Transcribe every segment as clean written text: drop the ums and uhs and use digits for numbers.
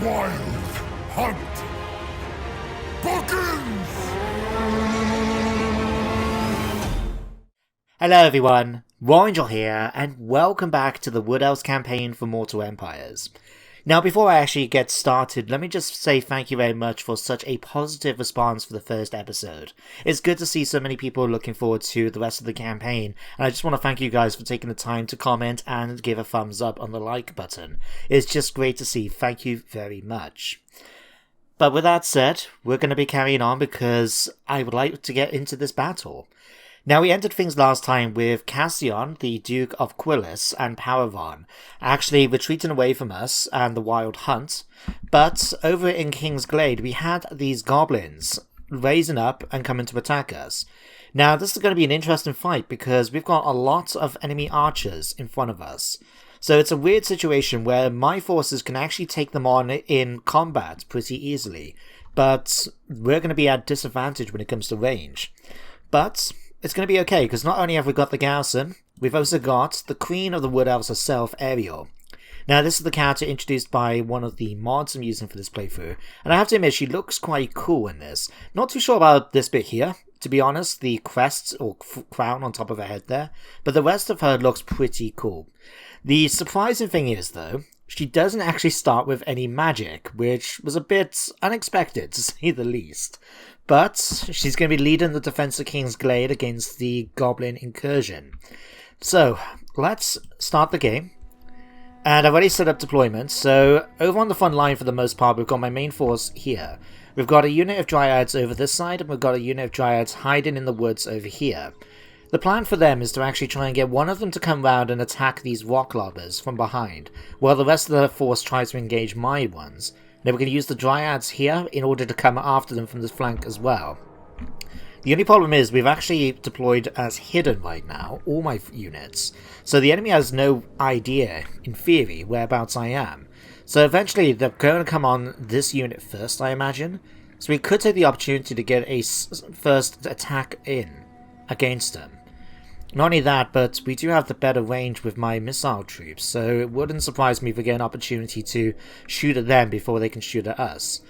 wild hunt begins! Hello everyone, Warren here, and welcome back to the Wood Elves campaign for Mortal Empires. Now before I actually get started, let me just say thank you very much for such a positive response for the first episode. It's good to see so many people looking forward to the rest of the campaign, and I just want to thank you guys for taking the time to comment and give a thumbs up on the like button. It's just great to see, thank you very much. But with that said, we're going to be carrying on because I would like to get into this battle. Now, we ended things last time with Cassian, the Duke of Quilec, and Paravan actually retreating away from us and the Wild Hunt, but over in King's Glade we had these goblins raising up and coming to attack us. Now, this is going to be an interesting fight because we've got a lot of enemy archers in front of us. So it's a weird situation where my forces can actually take them on in combat pretty easily, but we're going to be at disadvantage when it comes to range. But it's going to be okay, because not only have we got the garrison, we've also got the Queen of the Wood Elves herself, Ariel. Now, this is the character introduced by one of the mods I'm using for this playthrough, and I have to admit, she looks quite cool in this. Not too sure about this bit here, to be honest, the crest or crown on top of her head there, but the rest of her looks pretty cool. The surprising thing is, though, she doesn't actually start with any magic, which was a bit unexpected, to say the least. But she's going to be leading the defense of King's Glade against the Goblin incursion. So, let's start the game. And I've already set up deployment, so over on the front line for the most part, we've got my main force here. We've got a unit of Dryads over this side, and we've got a unit of Dryads hiding in the woods over here. The plan for them is to actually try and get one of them to come round and attack these rock lobbers from behind, while the rest of the force tries to engage my ones. Now we're going to use the Dryads here in order to come after them from this flank as well. The only problem is we've actually deployed as hidden right now, all my units. So the enemy has no idea, in theory, whereabouts I am. So eventually they're going to come on this unit first, I imagine. So we could take the opportunity to get a first attack in against them. Not only that, but we do have the better range with my missile troops, so it wouldn't surprise me if we get an opportunity to shoot at them before they can shoot at us.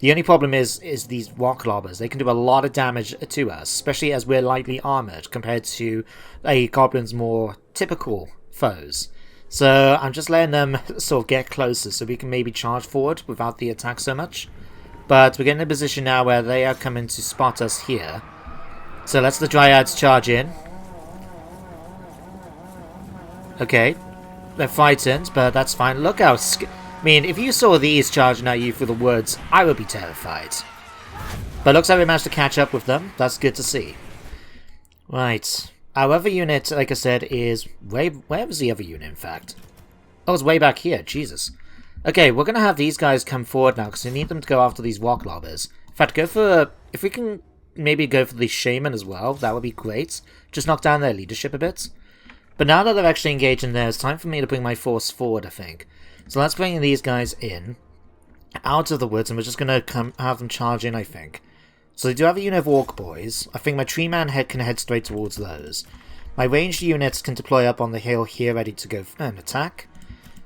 The only problem is these rock lobbers. They can do a lot of damage to us, especially as we're lightly armoured compared to a goblin's more typical foes. So I'm just letting them sort of get closer so we can maybe charge forward without the attack so much. But we're getting in a position now where they are coming to spot us here. So let's the Dryads charge in. Okay, they're frightened, but that's fine. Look how I mean, if you saw these charging at you through the woods, I would be terrified. But looks like we managed to catch up with them. That's good to see. Right. Our other unit, like I said, is way... Where was the other unit, in fact? Oh, it's way back here. Jesus. Okay, we're going to have these guys come forward now, because we need them to go after these rock lobbers. In fact, go for... If we can maybe go for the shaman as well, that would be great. Just knock down their leadership a bit. But now that they're actually engaged in there, it's time for me to bring my force forward, I think. So let's bring these guys in, out of the woods, and we're just going to have them charge in, I think. So they do have a unit of Orc Boys. I think my Tree Man can head straight towards those. My ranged units can deploy up on the hill here, ready to go and attack.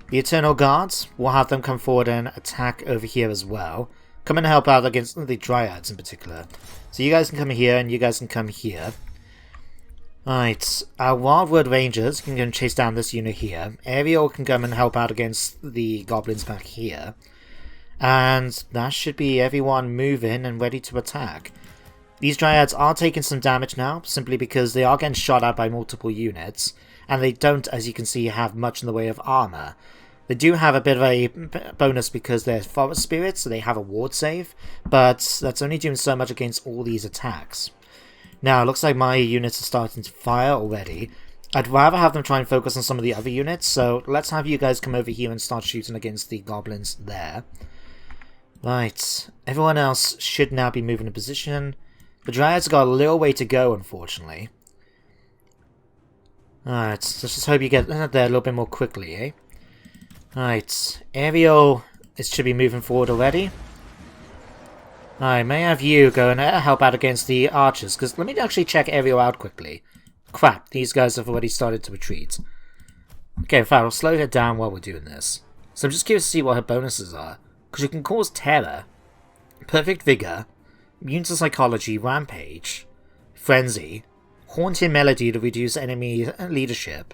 The Eternal Guards, we'll have them come forward and attack over here as well. Come and help out against the Dryads in particular. So you guys can come here, and you guys can come here. Right, our Wildwood Rangers can go and chase down this unit here. Ariel can come and help out against the goblins back here. And that should be everyone moving and ready to attack. These Dryads are taking some damage now, simply because they are getting shot at by multiple units. And they don't, as you can see, have much in the way of armor. They do have a bit of a bonus because they're forest spirits, so they have a ward save. But that's only doing so much against all these attacks. Now, it looks like my units are starting to fire already. I'd rather have them try and focus on some of the other units, so let's have you guys come over here and start shooting against the goblins there. Right, everyone else should now be moving in position. The Dryads have got a little way to go, unfortunately. Alright, let's just hope you get there a little bit more quickly, eh? Right, Ariel should be moving forward already. I may have you go and help out against the archers, because let me actually check Ariel out quickly. Crap, these guys have already started to retreat. Okay, in fact, I'll slow her down while we're doing this. So I'm just curious to see what her bonuses are. Because you can cause terror, perfect vigor, immune to psychology, rampage, frenzy, haunting melody to reduce enemy leadership.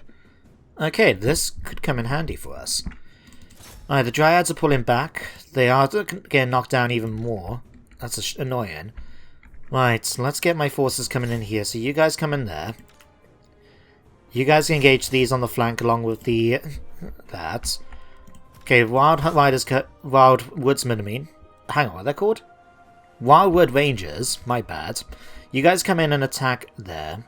Okay, this could come in handy for us. Alright, the Dryads are pulling back. They are getting knocked down even more. That's annoying. Right, let's get my forces coming in here. So you guys come in there. You guys engage these on the flank along with the... that. Okay, Wild Woodsmen, I mean. Hang on, what are they called? Wildwood Rangers, my bad. You guys come in and attack there.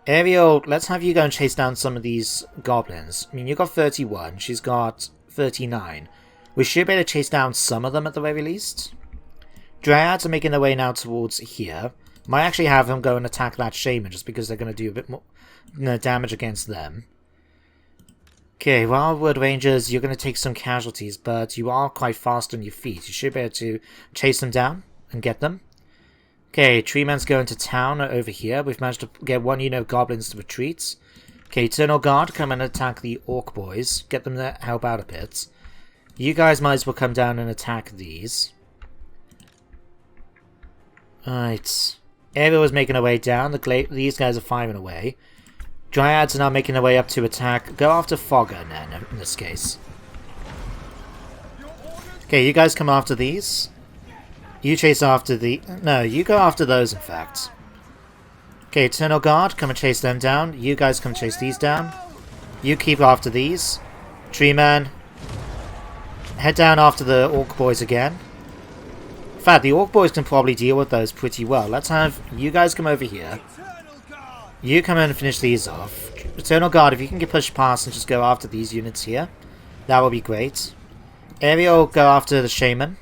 Ariel, let's have you go and chase down some of these goblins. I mean, you got 31, she's got 39. We should be able to chase down some of them at the very least. Dryads are making their way now towards here. Might actually have them go and attack that shaman just because they're going to do a bit more damage against them. Okay, Wildwood Rangers, you're going to take some casualties, but you are quite fast on your feet. You should be able to chase them down and get them. Okay, Treeman's going to town over here. We've managed to get one unit of goblins to retreat. Okay, Eternal Guard, come and attack the Orc boys. Get them to help out a bit. You guys might as well come down and attack these. Alright. Ariel is making her way down. These guys are firing away. Dryads are now making their way up to attack. Go after Fogger then, in this case. Okay, you guys come after these. You chase after the... No, you go after those, in fact. Okay, Eternal Guard, come and chase them down. You guys come chase these down. You keep after these. Tree Man, head down after the Orc boys again. In fact, the Orc boys can probably deal with those pretty well. Let's have you guys come over here. You come in and finish these off. Eternal Guard, if you can get pushed past and just go after these units here, that would be great. Ariel, go after the Shaman.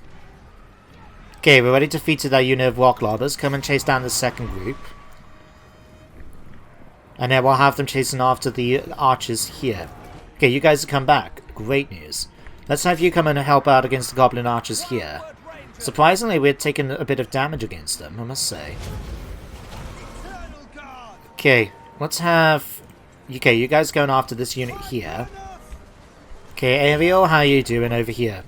Okay, we're already defeated that unit of Rock Lobbers. Come and chase down the second group. And then we'll have them chasing after the archers here. Okay, you guys have come back. Great news. Let's have you come and help out against the goblin archers here. Surprisingly, we're taking a bit of damage against them, I must say. Okay, let's have... Okay, you guys going after this unit here. Okay, Ariel, how are you doing over here?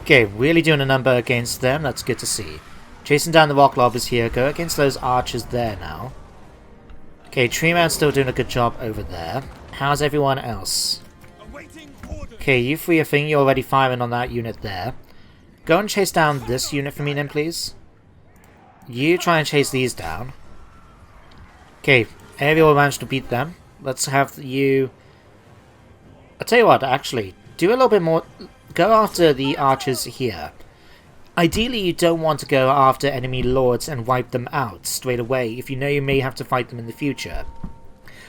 Okay, really doing a number against them. That's good to see. Chasing down the Rock Lobbers here. Go against those archers there now. Okay, Treeman's still doing a good job over there. How's everyone else? Okay, you three are thinking you're already firing on that unit there. Go and chase down this unit for me then, please. You try and chase these down. Okay, Ariel managed to beat them. Let's have you... I'll tell you what, actually. Do a little bit more... Go after the archers here. Ideally, you don't want to go after enemy lords and wipe them out straight away if you know you may have to fight them in the future.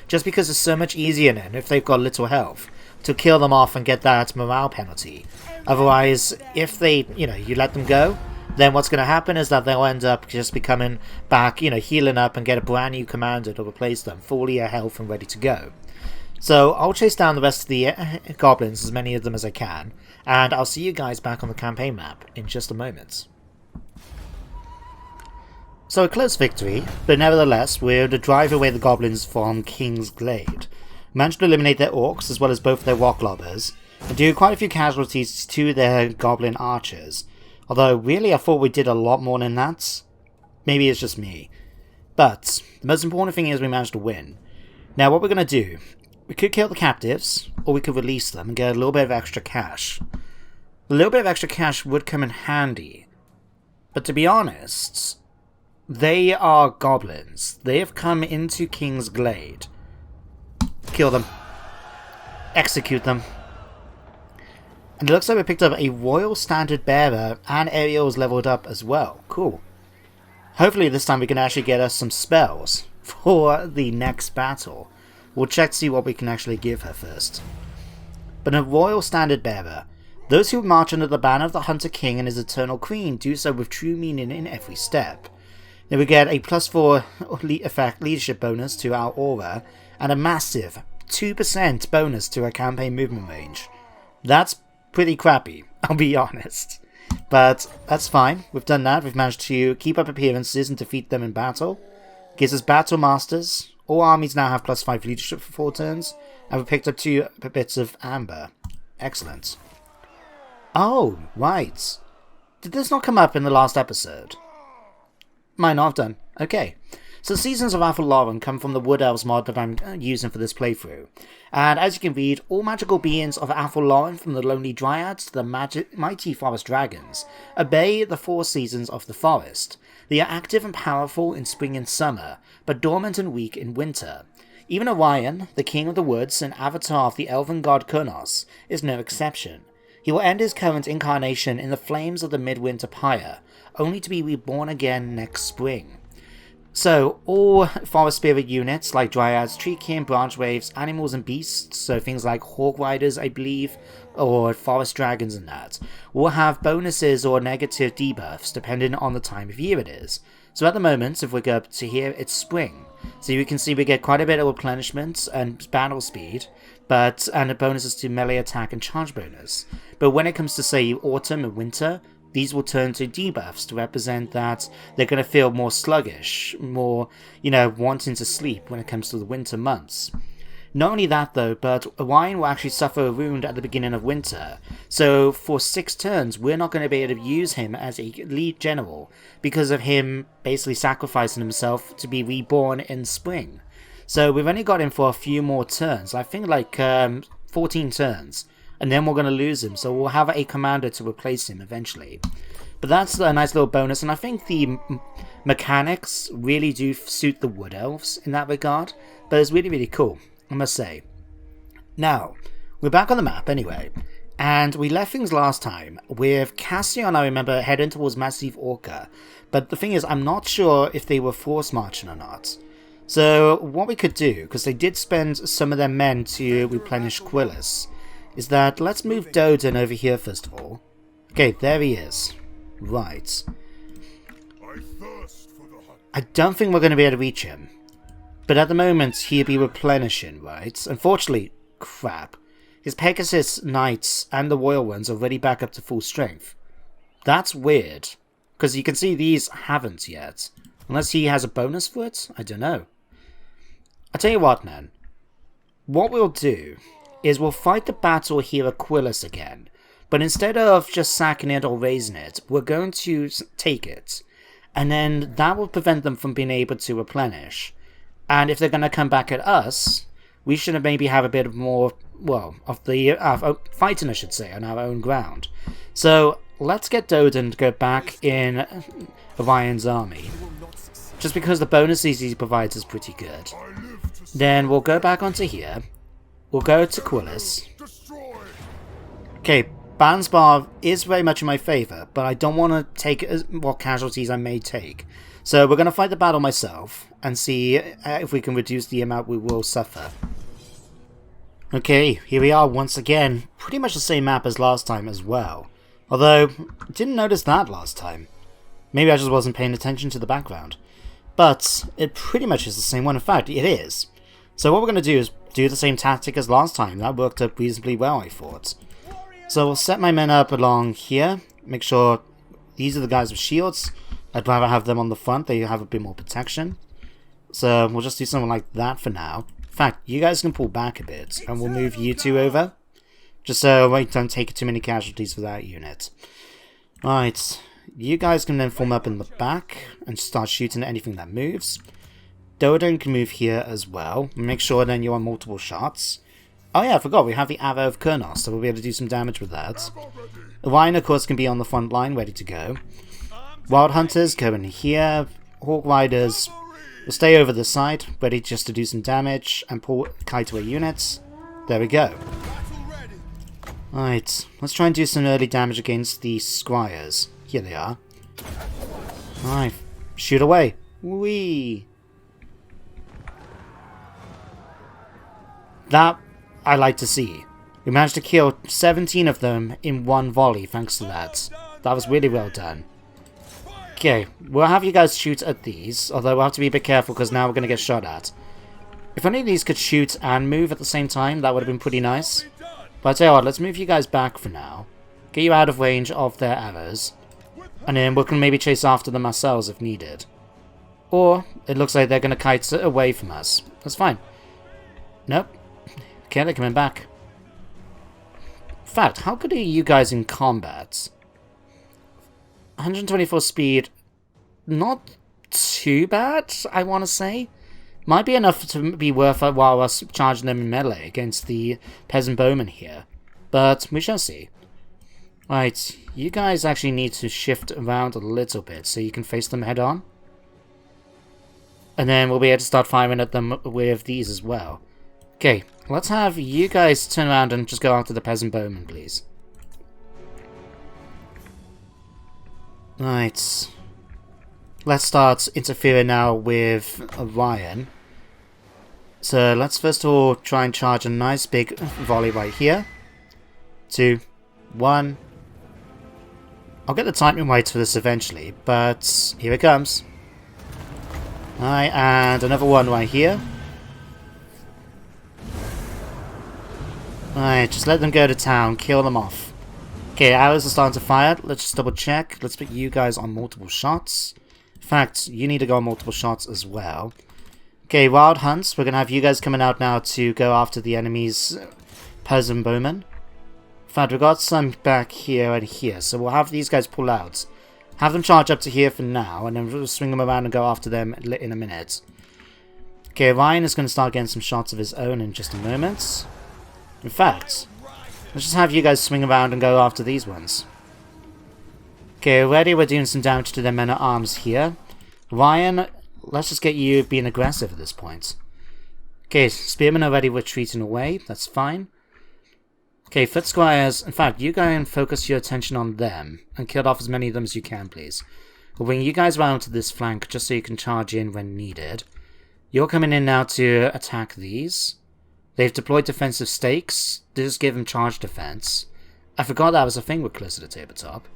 Just because it's so much easier then, if they've got little health, to kill them off and get that morale penalty. Otherwise, if they, you let them go, then what's going to happen is that they'll end up just becoming back, healing up and get a brand new commander to replace them, fully at health and ready to go. So, I'll chase down the rest of the goblins, as many of them as I can, and I'll see you guys back on the campaign map in just a moment. So a close victory, but nevertheless we're to drive away the goblins from King's Glade. Managed to eliminate their orcs as well as both their rock lobbers, and do quite a few casualties to their goblin archers. Although really I thought we did a lot more than that. Maybe it's just me. But the most important thing is we managed to win. Now what we're going to do, we could kill the captives, or we could release them and get a little bit of extra cash. A little bit of extra cash would come in handy. But to be honest, they are goblins. They have come into King's Glade. Kill them. Execute them. And it looks like we picked up a Royal Standard Bearer, and Ariel's leveled up as well. Cool. Hopefully this time we can actually get us some spells for the next battle. We'll check to see what we can actually give her first. But a Royal Standard Bearer. Those who march under the banner of the Hunter King and his Eternal Queen do so with true meaning in every step. Then we get a +4 effect leadership bonus to our aura, and a massive 2% bonus to our campaign movement range. That's pretty crappy, I'll be honest. But that's fine, we've done that, we've managed to keep up appearances and defeat them in battle. Gives us Battle Masters. All armies now have +5 leadership for 4 turns, and we picked up 2 bits of amber. Excellent. Oh, right. Did this not come up in the last episode? Might not have done. Okay. So Seasons of Allisara come from the Wood Elves mod that I'm using for this playthrough. And as you can read, all magical beings of Allisara, from the Lonely Dryads to the mighty Forest Dragons, obey the 4 seasons of the forest. They are active and powerful in spring and summer, but dormant and weak in winter. Even Orion, the king of the woods and avatar of the elven god Kurnos, is no exception. He will end his current incarnation in the flames of the Midwinter Pyre, only to be reborn again next spring. So, all forest spirit units like dryads, treekin, branch waves, animals and beasts, so things like hawk riders, I believe, or forest dragons and that, will have bonuses or negative debuffs depending on the time of year it is. So at the moment, if we go up to here, it's spring. So you can see we get quite a bit of replenishment and battle speed, and bonuses to melee attack and charge bonus. But when it comes to, say, autumn and winter, these will turn to debuffs to represent that they're going to feel more sluggish, more, wanting to sleep when it comes to the winter months. Not only that though, but Orion will actually suffer a wound at the beginning of winter, so for 6 turns we're not going to be able to use him as a lead general because of him basically sacrificing himself to be reborn in spring. So we've only got him for a few more turns, I think like 14 turns. And then we're going to lose him, so we'll have a commander to replace him eventually. But that's a nice little bonus, and I think the mechanics really do suit the Wood Elves in that regard, but it's really, really cool, I must say. Now, we're back on the map anyway, and we left things last time with Cassian, I remember, heading towards Massive Orca, but the thing is, I'm not sure if they were force marching or not. So, what we could do, because they did spend some of their men to replenish Quilec, is that let's move Doden over here first of all. Okay, there he is. Right. I don't think we're going to be able to reach him. But at the moment, he'll be replenishing, right? Unfortunately, crap. His Pegasus Knights and the Royal ones are already back up to full strength. That's weird. Because you can see these haven't yet. Unless he has a bonus for it? I don't know. I'll tell you what, man. What we'll do is we'll fight the battle here at Quilec again, but instead of just sacking it or raising it, we're going to take it, and then that will prevent them from being able to replenish. And if they're going to come back at us, we should maybe have a bit of more, of the fighting, I should say, on our own ground. So let's get Doden to go back in Orion's army, just because the bonuses he provides is pretty good. Then we'll go back onto here. We'll go to Quilec. Okay, Bansbar is very much in my favour, but I don't want to take what casualties I may take. So we're going to fight the battle myself, and see if we can reduce the amount we will suffer. Okay, here we are once again. Pretty much the same map as last time as well. Although, didn't notice that last time. Maybe I just wasn't paying attention to the background. But, it pretty much is the same one. In fact, it is. So what we're going to do is do the same tactic as last time. That worked out reasonably well, I thought. So we'll set my men up along here. Make sure these are the guys with shields. I'd rather have them on the front. They have a bit more protection. So we'll just do something like that for now. In fact, you guys can pull back a bit. And we'll move you two over. Just so we don't take too many casualties for that unit. Right. You guys can then form up in the back. And start shooting at anything that moves. Doden can move here as well. Make sure then you're on multiple shots. Oh yeah, I forgot, we have the Arrow of Kurnos, so we'll be able to do some damage with that. Orion, of course, can be on the front line, ready to go. Wild Hunters go in here. Hawk Riders will stay over the side, ready just to do some damage and pull kite away units. There we go. Right, let's try and do some early damage against the Squires. Here they are. Alright, shoot away. Whee! That I like to see. We managed to kill 17 of them in one volley thanks to that. That was really well done. Okay, we'll have you guys shoot at these, although we'll have to be a bit careful because now we're going to get shot at. If any of these could shoot and move at the same time, that would have been pretty nice. But I tell you what, let's move you guys back for now. Get you out of range of their arrows. And then we can maybe chase after them ourselves if needed. Or, it looks like they're going to kite away from us. That's fine. Nope. Okay, they're coming back. In fact, how good are you guys in combat? 124 speed, not too bad, I want to say. Might be enough to be worth it while us charging them in melee against the peasant bowmen here. But we shall see. Right, you guys actually need to shift around a little bit so you can face them head on. And then we'll be able to start firing at them with these as well. Okay, let's have you guys turn around and just go after the peasant bowmen, please. Right. Let's start interfering now with Orion. So let's first of all try and charge a nice big volley right here. 2, 1. I'll get the timing right for this eventually, but here it comes. Alright, and another one right here. Alright, just let them go to town, kill them off. Okay, arrows are starting to fire. Let's just double check. Let's put you guys on multiple shots. In fact, you need to go on multiple shots as well. Okay, wild hunts. We're going to have you guys coming out now to go after the enemy's peasant bowmen. In fact, we've got some back here and here, so we'll have these guys pull out. Have them charge up to here for now, and then we'll swing them around and go after them in a minute. Okay, Orion is going to start getting some shots of his own in just a moment. In fact, let's just have you guys swing around and go after these ones. Okay, already we're doing some damage to their men-at-arms here. Orion, let's just get you being aggressive at this point. Okay, spearmen already retreating away, that's fine. Okay, foot squires, in fact, you go and focus your attention on them, and kill off as many of them as you can, please. We'll bring you guys around to this flank, just so you can charge in when needed. You're coming in now to attack these. They've deployed defensive stakes, just give them charge defense. I forgot that was a thing with Closer to Tabletop.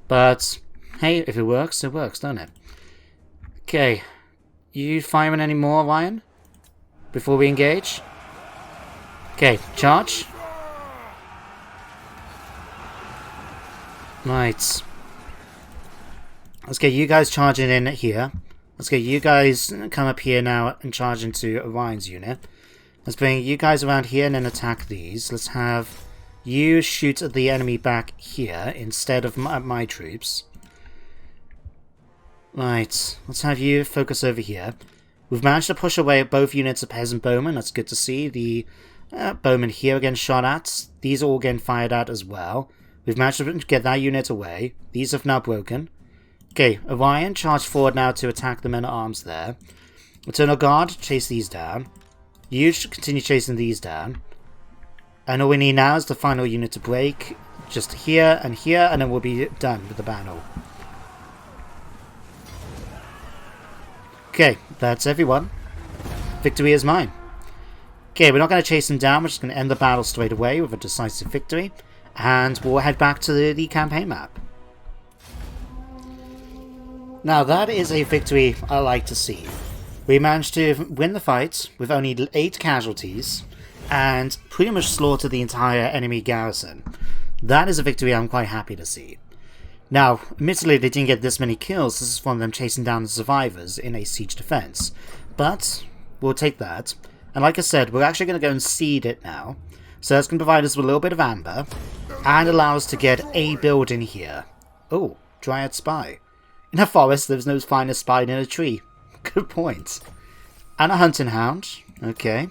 But, hey, if it works, don't it? Okay, you firing any more, Orion? Before we engage? Okay, charge. Right. Let's get you guys charging in here. Let's get you guys come up here now and charge into Orion's unit. Let's bring you guys around here and then attack these. Let's have you shoot at the enemy back here instead of my troops. Right. Let's have you focus over here. We've managed to push away both units of peasant bowmen. That's good to see. The bowmen here are getting shot at. These are all getting fired at as well. We've managed to get that unit away. These have now broken. Okay, Orion, charge forward now to attack the men-at-arms there. Eternal Guard, chase these down. You should continue chasing these down. And all we need now is the final unit to break. Just here, and then we'll be done with the battle. Okay, that's everyone. Victory is mine. Okay, we're not going to chase them down. We're just going to end the battle straight away with a decisive victory. And we'll head back to the campaign map. Now that is a victory I like to see. We managed to win the fight with only 8 casualties and pretty much slaughter the entire enemy garrison. That is a victory I'm quite happy to see. Now, admittedly they didn't get this many kills. This is from them chasing down the survivors in a siege defense. But we'll take that. And like I said, we're actually going to go and seed it now. So that's going to provide us with a little bit of amber and allow us to get a build in here. Oh, Dryad Spy. In a forest, there's no finer spy than a tree. Good point. And a hunting hound. Okay.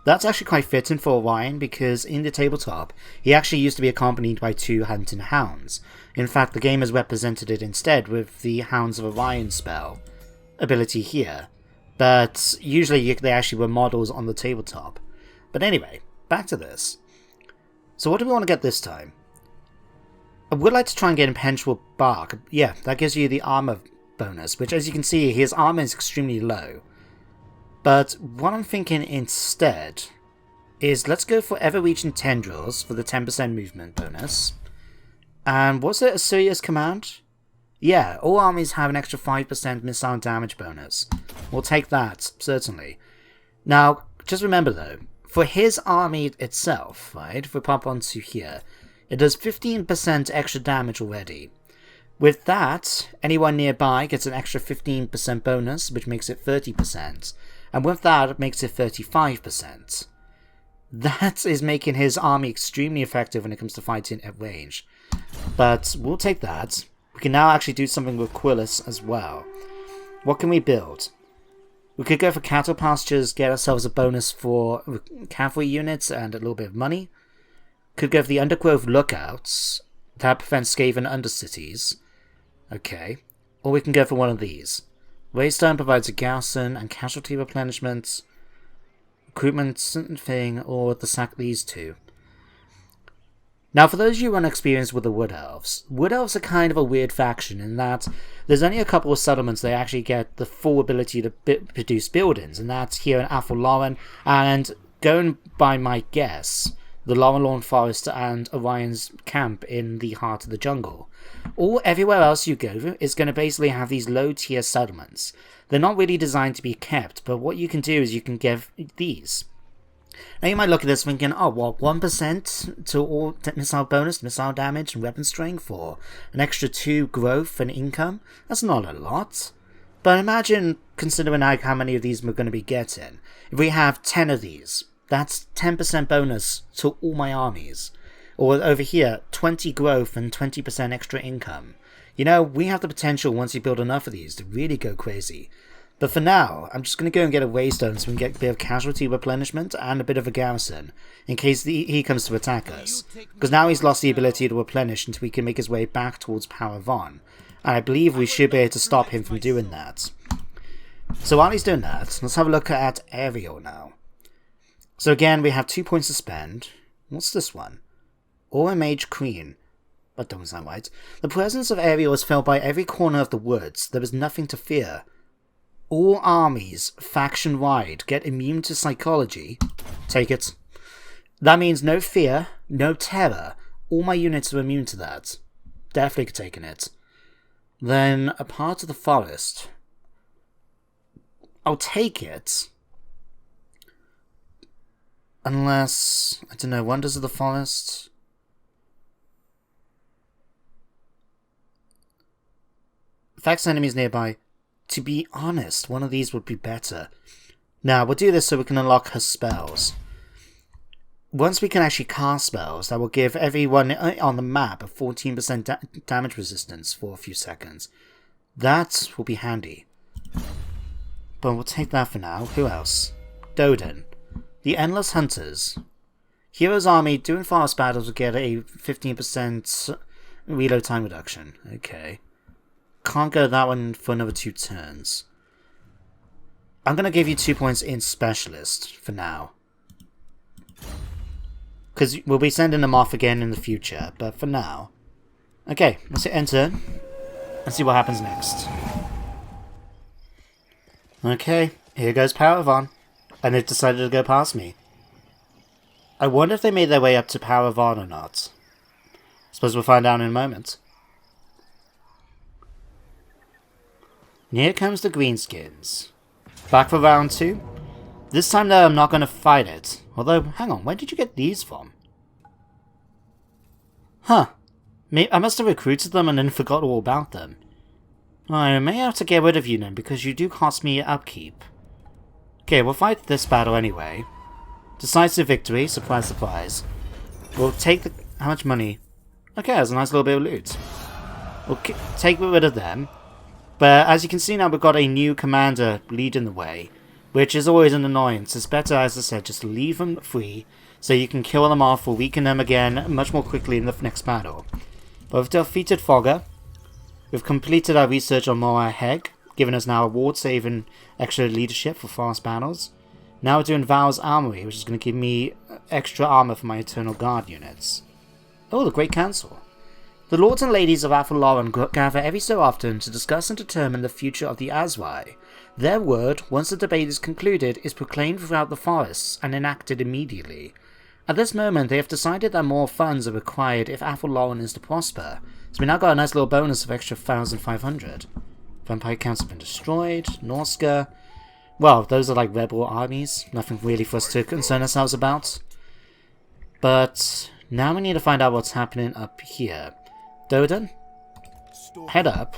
That's actually quite fitting for Orion because in the tabletop, he actually used to be accompanied by 2 hunting hounds. In fact, the game has represented it instead with the Hounds of Orion spell ability here. But usually they actually were models on the tabletop. But anyway, back to this. So what do we want to get this time? I would like to try and get impenetrable bark. Yeah, that gives you the armor bonus, which as you can see, his armor is extremely low. But what I'm thinking instead is let's go for ever-reaching tendrils for the 10% movement bonus. And was it a serious command? Yeah, all armies have an extra 5% missile damage bonus. We'll take that, certainly. Now, just remember though, for his army itself, right, if we pop onto here, it does 15% extra damage already. With that, anyone nearby gets an extra 15% bonus, which makes it 30%. And with that, it makes it 35%. That is making his army extremely effective when it comes to fighting at range. But we'll take that. We can now actually do something with Quilec as well. What can we build? We could go for cattle pastures, get ourselves a bonus for cavalry units and a little bit of money. Could go for the undergrowth lookouts. That prevents Skaven undercities. Okay. Or we can go for one of these. Waystone provides a garrison and casualty replenishment. Recruitment thing, or the sack these two. Now, for those of you unexperienced with the Wood Elves are kind of a weird faction in that there's only a couple of settlements they actually get the full ability to produce buildings, and that's here in Athelloren, and going by my guess, the Lorelorn Forest and Orion's camp in the heart of the jungle. Everywhere else you go is going to basically have these low-tier settlements. They're not really designed to be kept, but what you can do is you can give these. Now you might look at this thinking, oh, well, 1% to all missile bonus, missile damage, and weapon strength for an extra 2 growth and income? That's not a lot. But imagine, considering how many of these we're going to be getting, if we have 10 of these, that's 10% bonus to all my armies. Or over here, 20 growth and 20% extra income. You know, we have the potential once you build enough of these to really go crazy. But for now, I'm just going to go and get a waystone so we can get a bit of casualty replenishment and a bit of a garrison, in case he comes to attack us. Because now he's lost the ability to replenish until he can make his way back towards Power Von. And I believe we should be able to stop him from doing that. So while he's doing that, let's have a look at Aerial now. So again, we have 2 points to spend. What's this one? Or a Mage Queen. That doesn't sound right. The presence of Aerial is felt by every corner of the woods. There is nothing to fear. All armies, faction-wide, get immune to psychology. Take it. That means no fear, no terror. All my units are immune to that. Definitely taking it. Then, a part of the forest. I'll take it. Unless, I don't know, Wonders of the Forest. Affects enemies nearby. To be honest, one of these would be better. Now, we'll do this so we can unlock her spells. Once we can actually cast spells, that will give everyone on the map a 14% damage resistance for a few seconds. That will be handy. But we'll take that for now. Who else? Doden. The Endless Hunters. Hero's Army doing fast battles will get a 15% reload time reduction. Okay. Can't go that one for another 2 turns. I'm going to give you 2 points in Specialist for now. Because we'll be sending them off again in the future, but for now. Okay, let's hit enter and see what happens next. Okay, here goes Power Von. And they've decided to go past me. I wonder if they made their way up to Power Von or not. Suppose we'll find out in a moment. And here comes the Greenskins. Back for round 2. This time though, I'm not going to fight it. Although, hang on, where did you get these from? Huh. I must have recruited them and then forgot all about them. I may have to get rid of you then, because you do cost me upkeep. Okay, we'll fight this battle anyway. Decisive victory, surprise surprise. We'll take the... how much money? Okay, that's a nice little bit of loot. We'll take rid of them. But as you can see now, we've got a new commander leading the way, which is always an annoyance. It's better, as I said, just leave them free, so you can kill them off or weaken them again much more quickly in the next battle. But we've defeated Fogger. We've completed our research on Moa Heg, giving us now a ward-saving extra leadership for fast battles. Now we're doing Val's Armory, which is going to give me extra armor for my Eternal Guard units. Oh, the Great Council. The lords and ladies of Athelloren gather every so often to discuss and determine the future of the Asrai. Their word, once the debate is concluded, is proclaimed throughout the forests and enacted immediately. At this moment, they have decided that more funds are required if Athelloren is to prosper, so we now got a nice little bonus of extra 1,500. Vampire counts have been destroyed. Norska. Well, those are like rebel armies. Nothing really for us to concern ourselves about. But now we need to find out what's happening up here. Doden, head up.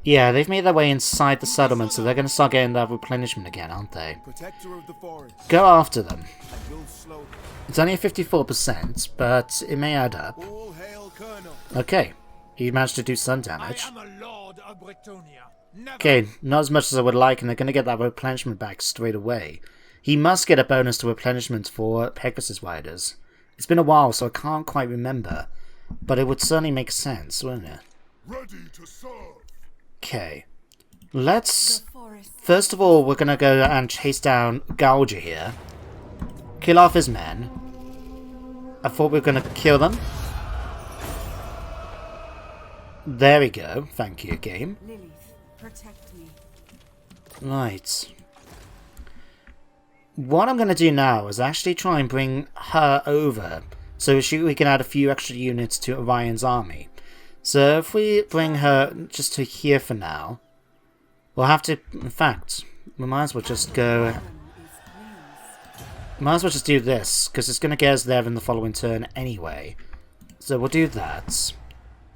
Yeah, they've made their way inside the settlement, so they're going to start getting that replenishment again, aren't they? Protector of the forest. Go after them. I will slow. It's only a 54%, but it may add up. All hail, Colonel. Okay, he managed to do some damage. I am a lord of Bretonia. Never. Okay, not as much as I would like, and they're going to get that replenishment back straight away. He must get a bonus to replenishment for Pegasus Riders. It's been a while, so I can't quite remember, but it would certainly make sense, wouldn't it? Ready to serve. Okay, let's... First of all, we're going to go and chase down Gouger here. Kill off his men. I thought we were going to kill them. There we go. Thank you, game. Lilies, protect me. Right. What I'm going to do now is actually try and bring her over so we can add a few extra units to Orion's army. So if we bring her just to here for now, we'll have to... In fact, we might as well just go... Might as well just do this, because it's going to get us there in the following turn anyway. So we'll do that.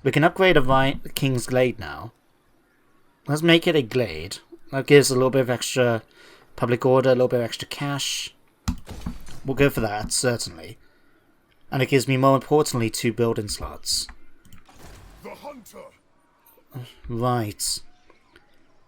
We can upgrade a King's Glade now. Let's make it a Glade. That gives a little bit of extra public order, a little bit of extra cash. We'll go for that, certainly. And it gives me, more importantly, 2 building slots. The hunter. Right.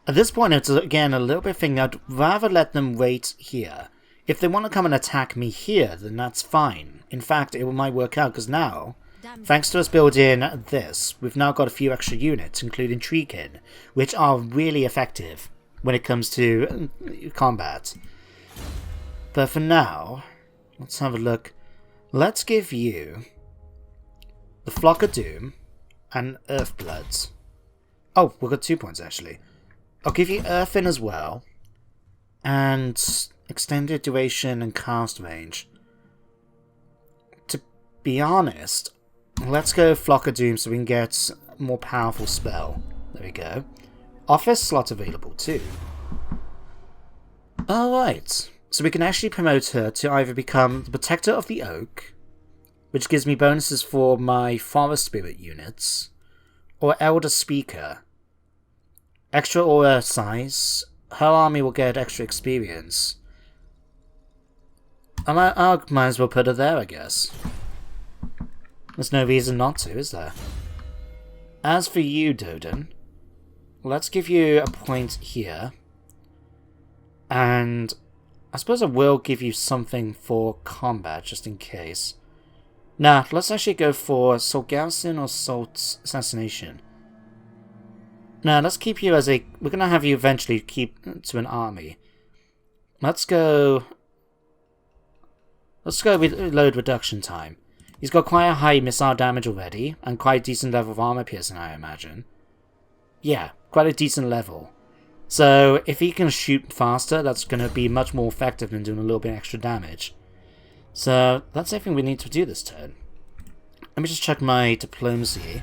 At this point, it's again a little bit thing. I'd rather let them wait here. If they want to come and attack me here, then that's fine. In fact, it might work out, because now, thanks to us building this, we've now got a few extra units, including Treekin, which are really effective when it comes to combat. But for now, let's have a look. Let's give you the Flock of Doom and Earthbloods. Oh, we've got 2 points, actually. I'll give you Earthen as well, and extended duration and cast range. To be honest, let's go Flock of Doom so we can get a more powerful spell. There we go. Office slot available too. Alright, so we can actually promote her to either become the Protector of the Oak, which gives me bonuses for my Forest Spirit units, or Elder Speaker. Extra aura size. Her army will get extra experience. I might as well put her there, I guess. There's no reason not to, is there? As for you, Doden, let's give you a point here. And I suppose I will give you something for combat, just in case. Nah, let's actually go for Salt Garrison or Salt Assassination. Now, let's keep you as a... We're going to have you eventually keep to an army. Let's go with load reduction time. He's got quite a high missile damage already, and quite a decent level of armor piercing, I imagine. Yeah, quite a decent level. So, if he can shoot faster, that's going to be much more effective than doing a little bit extra damage. So, that's everything we need to do this turn. Let me just check my diplomacy.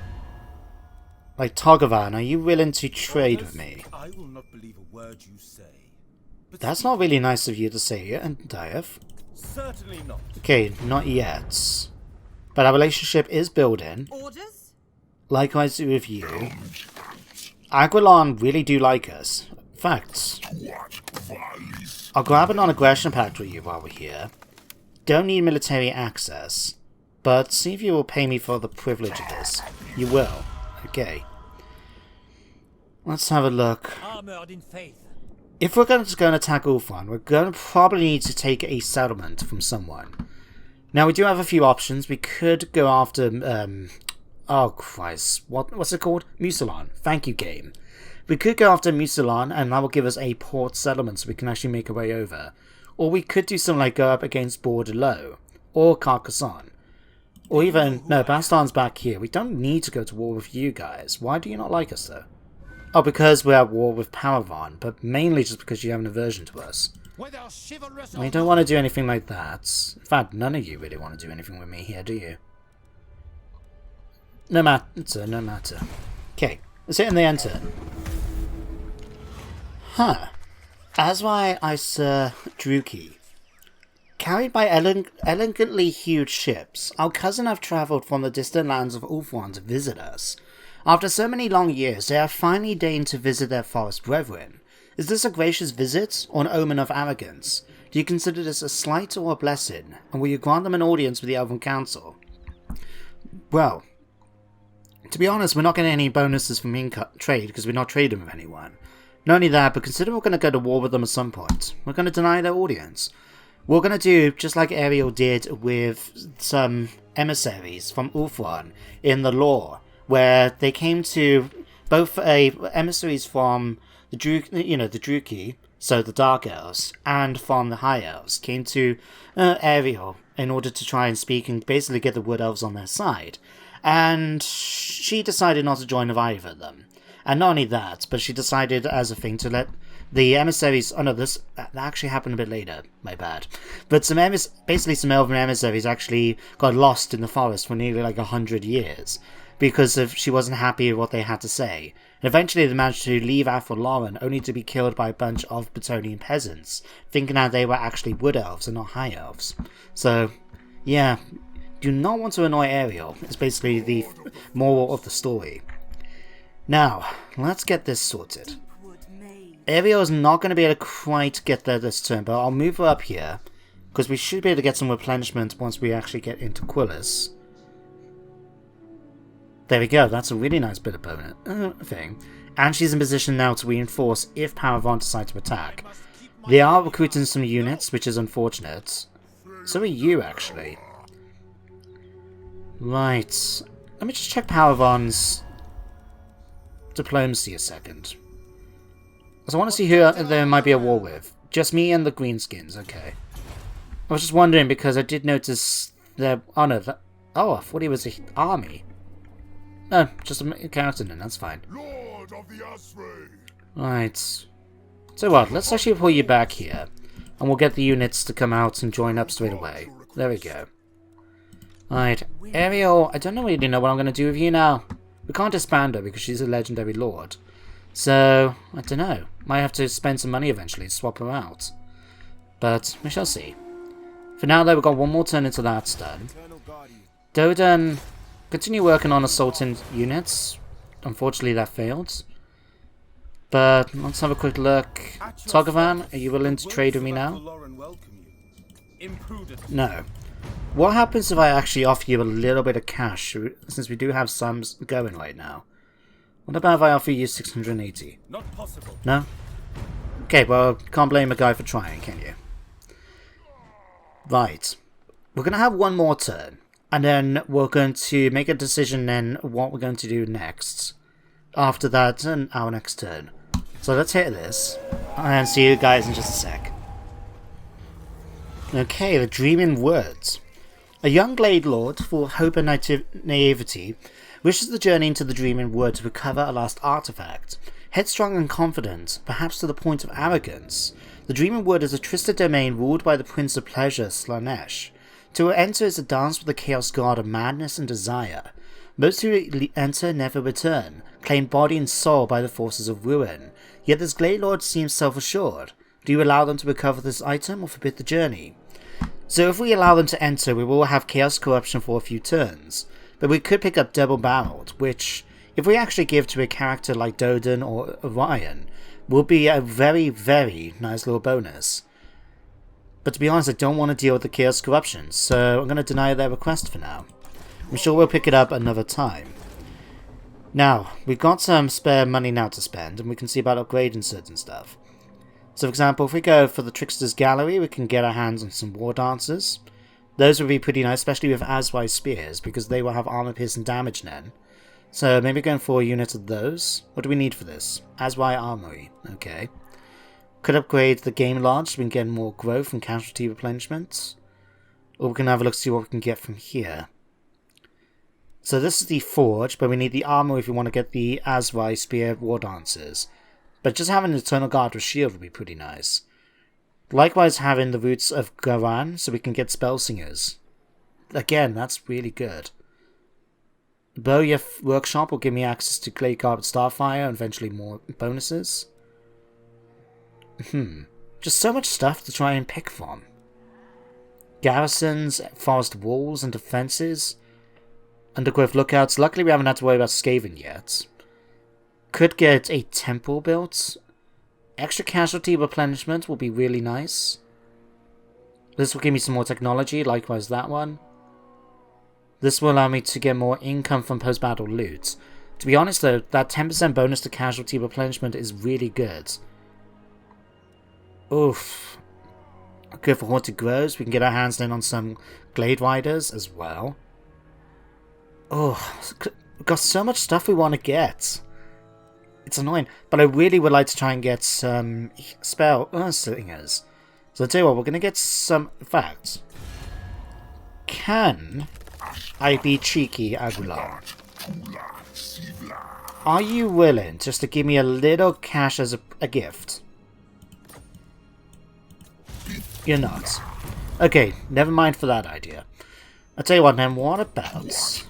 Like, Togovan, are you willing to trade with me? I will not believe a word you say. That's not really nice of you to say, and Diath. Certainly not. Okay, not yet. But our relationship is building. Orders? Likewise with you. Aguilon really do like us. In fact, I'll grab a non-aggression pact with you while we're here. Don't need military access, but see if you will pay me for the privilege of this. You will. Okay. Let's have a look. Armored in faith. If we're going to go and attack Ulfron, we're going to probably need to take a settlement from someone. Now, we do have a few options. We could go after, oh Christ, what's it called? Musalon. Thank you, game. We could go after Musalon, and that will give us a port settlement so we can actually make our way over. Or we could do something like go up against Bordelot, or Carcassonne. Or even, no, Baston's back here. We don't need to go to war with you guys. Why do you not like us, though? Oh, because we're at war with Paravan, but mainly just because you have an aversion to us. We don't want to do anything like that. In fact, none of you really want to do anything with me here, do you? No matter, no matter. Okay, let's hit in the end turn. Huh. Asrai Isir Druki. Carried by elegantly huge ships, our cousin have travelled from the distant lands of Ulthuan to visit us. After so many long years, they have finally deigned to visit their forest brethren. Is this a gracious visit, or an omen of arrogance? Do you consider this a slight or a blessing, and will you grant them an audience with the Elven Council? Well, to be honest, we're not getting any bonuses from trade, because we're not trading with anyone. Not only that, but consider we're going to go to war with them at some point. We're going to deny their audience. We're going to do just like Ariel did with some emissaries from Ultron in the lore, where they came to both emissaries from the Druki, so the Dark Elves, and from the High Elves, came to Ariel in order to try and speak and basically get the Wood Elves on their side. And she decided not to join with either of them. And not only that, but she decided as a thing to let the emissaries... Oh no, that actually happened a bit later. My bad. But basically some elven emissaries actually got lost in the forest for nearly like 100 years. Because she wasn't happy with what they had to say. And eventually they managed to leave Lauren, only to be killed by a bunch of Bretonnian peasants, thinking that they were actually Wood Elves and not High Elves. So, yeah, do not want to annoy Ariel. It's basically the moral of the story. Now, let's get this sorted. Ariel is not going to be able to quite get there this turn, but I'll move her up here, because we should be able to get some replenishment once we actually get into Quilec. There we go, that's a really nice bit of bonus thing. And she's in position now to reinforce if Paravon decide to attack. They are recruiting some units, which is unfortunate. So are you, actually. Right. Let me just check Paravon's diplomacy a second. Because I want to see who there might be a war with. Just me and the Greenskins, okay. I was just wondering because I did notice their... Oh no, I thought he was an army. No, just a character then, that's fine. Lord of the Asrai. Right. So what, let's actually pull you back here. And we'll get the units to come out and join up straight away. There we go. Right, Ariel, I don't really know what I'm going to do with you now. We can't disband her because she's a legendary lord. So, I don't know. Might have to spend some money eventually to swap her out. But, we shall see. For now though, we've got one more turn until that's done. Dodan, continue working on assaulting units. Unfortunately that failed. But, let's have a quick look. Togavan, are you willing to trade with me now? No. What happens if I actually offer you a little bit of cash, since we do have sums going right now? What about if I offer you 680? Not possible. No? Okay, well, can't blame a guy for trying, can you? Right. We're going to have one more turn, and then we're going to make a decision then what we're going to do next. After that, and our next turn. So let's hit this, and see you guys in just a sec. Okay, the Dreaming Woods. A young Glade Lord, full of hope and naivety, wishes to journey into the Dreaming Wood to recover a lost artifact. Headstrong and confident, perhaps to the point of arrogance, the Dreaming Wood is a twisted domain ruled by the Prince of Pleasure, Slanesh. To enter is a dance with the Chaos God of madness and desire. Most who enter never return, claimed body and soul by the forces of ruin. Yet this Glade Lord seems self-assured. Do you allow them to recover this item or forbid the journey? So if we allow them to enter, we will have Chaos Corruption for a few turns. But we could pick up Double Barreled, which, if we actually give to a character like Dodan or Orion, will be a very, very nice little bonus. But to be honest, I don't want to deal with the Chaos Corruption, so I'm going to deny their request for now. I'm sure we'll pick it up another time. Now, we've got some spare money now to spend, and we can see about upgrading certain stuff. So for example, if we go for the Trickster's Gallery, we can get our hands on some War Dancers. Those would be pretty nice, especially with Asrai Spears, because they will have armor piercing damage then. So maybe going for a unit of those. What do we need for this? Asrai Armory, okay. Could upgrade the Game Lodge so we can get more growth and casualty replenishment. Or we can have a look to see what we can get from here. So this is the Forge, but we need the armor if we want to get the Asrai Spear War Dancers. But just having an Eternal Guard with Shield would be pretty nice. Likewise having the Roots of Garan so we can get Spell Singers. Again, that's really good. The Bowyer Workshop will give me access to Glade Carpet Starfire and eventually more bonuses. Just so much stuff to try and pick from. Garrisons, forest walls and defences. Undergrowth lookouts. Luckily we haven't had to worry about Skaven yet. Could get a temple built. Extra casualty replenishment will be really nice. This will give me some more technology, likewise that one. This will allow me to get more income from post-battle loot. To be honest though, that 10% bonus to casualty replenishment is really good. Oof. Good for Haunted Groves. We can get our hands in on some Glade Riders as well. Oh, we've got so much stuff we want to get. It's annoying, but I really would like to try and get some spell slingers. So I'll tell you what, we're going to get some... In fact, can I be cheeky, Aguilar? Are you willing just to give me a little cash as a gift? You're not. Okay, never mind for that idea. I'll tell you what then, what about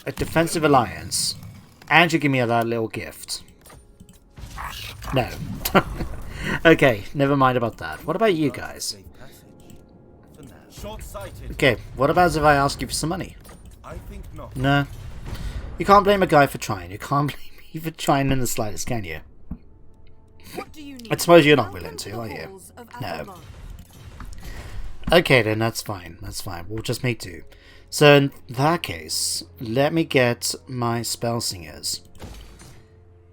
a defensive alliance? And you give me that little gift. No. Okay, never mind about that. What about you guys? Okay, what about if I ask you for some money? No. You can't blame a guy for trying. You can't blame me for trying in the slightest, can you? What do you need? I suppose you're not willing to, are you? No. Okay then, that's fine. That's fine. We'll just make do. So in that case, let me get my spell singers.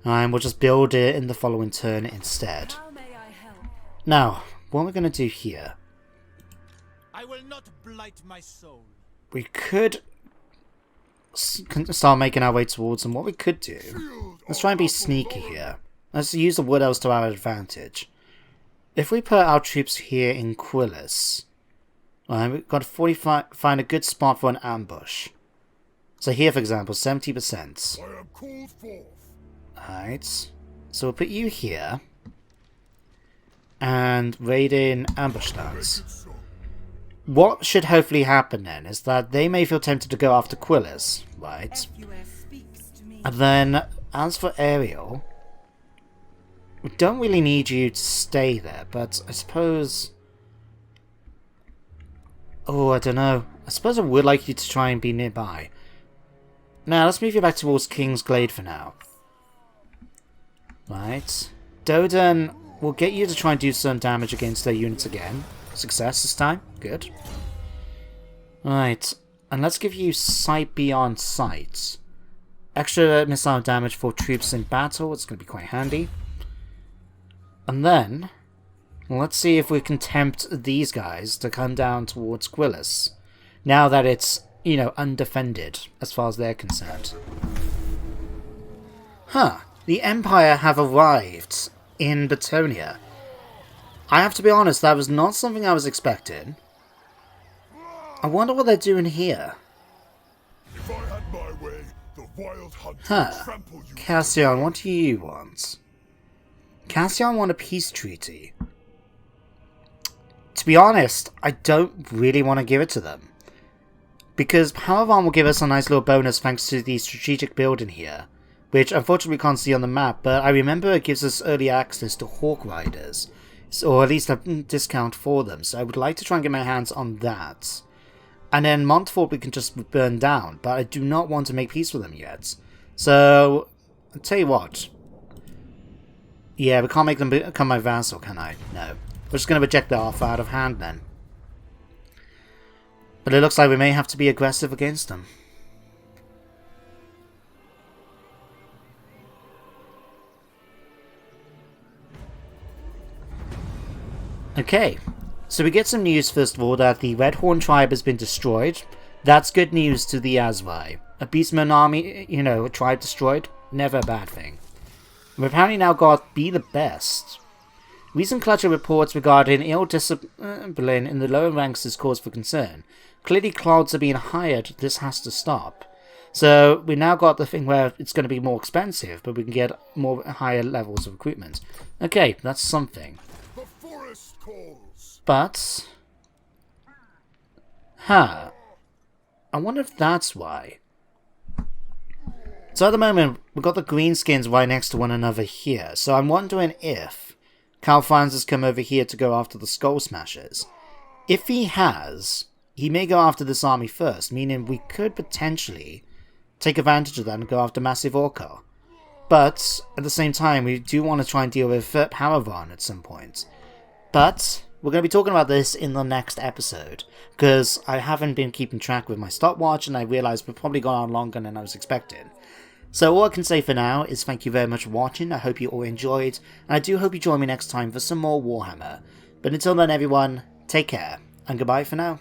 And we'll just build it in the following turn instead. How may I help? Now, what we're going to do here, I will not blight my soul. we could start making our way towards them. What we could do, let's try and be sneaky here. Let's use the Wood Elves to our advantage. If we put our troops here in Quilec, we've got to find a good spot for an ambush. So here, for example, 70%. I am called forth. Alright, so we'll put you here. And raid in ambush stance. What should hopefully happen then is that they may feel tempted to go after Quilec, right? FUS speaks to me. And then, as for Ariel, we don't really need you to stay there, but I suppose... Oh, I don't know. I suppose I would like you to try and be nearby. Now, let's move you back towards King's Glade for now. Right. Dodan will get you to try and do some damage against their units again. Success this time. Good. Right. And let's give you Sight Beyond Sight. Extra missile damage for troops in battle. It's going to be quite handy. And then, let's see if we can tempt these guys to come down towards Quilec. Now that it's, you know, undefended as far as they're concerned. Huh. The Empire have arrived in Batonia. I have to be honest, that was not something I was expecting. I wonder what they're doing here. If I had my way, the wild hunt Huh. would trample you. Cassian, what do you want? Cassian want a peace treaty. To be honest, I don't really want to give it to them. Because Powervan will give us a nice little bonus thanks to the strategic building here. Which unfortunately we can't see on the map, but I remember it gives us early access to Hawk Riders. Or at least a discount for them, so I would like to try and get my hands on that. And then Montfort we can just burn down, but I do not want to make peace with them yet. So, I'll tell you what. Yeah, we can't make them become my vassal, can I? No. We're just going to reject that offer out of hand then. But it looks like we may have to be aggressive against them. Okay, so we get some news first of all that the Redhorn tribe has been destroyed. That's good news to the Asrai. A Beastman army, you know, a tribe destroyed, never a bad thing. We've apparently now got Be the Best. Recent clutcher reports regarding ill discipline in the lower ranks is cause for concern. Clearly clods are being hired, this has to stop. So we now got the thing where it's going to be more expensive, but we can get more higher levels of recruitment. Okay, that's something. The forest calls. But... Huh. I wonder if that's why. So at the moment, we've got the greenskins right next to one another here. So I'm wondering if Cal Franz has come over here to go after the Skull Smashers. If he has, he may go after this army first, meaning we could potentially take advantage of that and go after Massive Orca. But, at the same time, we do want to try and deal with Paravan at some point. But, we're going to be talking about this in the next episode, because I haven't been keeping track with my stopwatch, and I realised we've probably gone on longer than I was expecting. So all I can say for now is thank you very much for watching, I hope you all enjoyed, and I do hope you join me next time for some more Warhammer. But until then everyone, take care, and goodbye for now.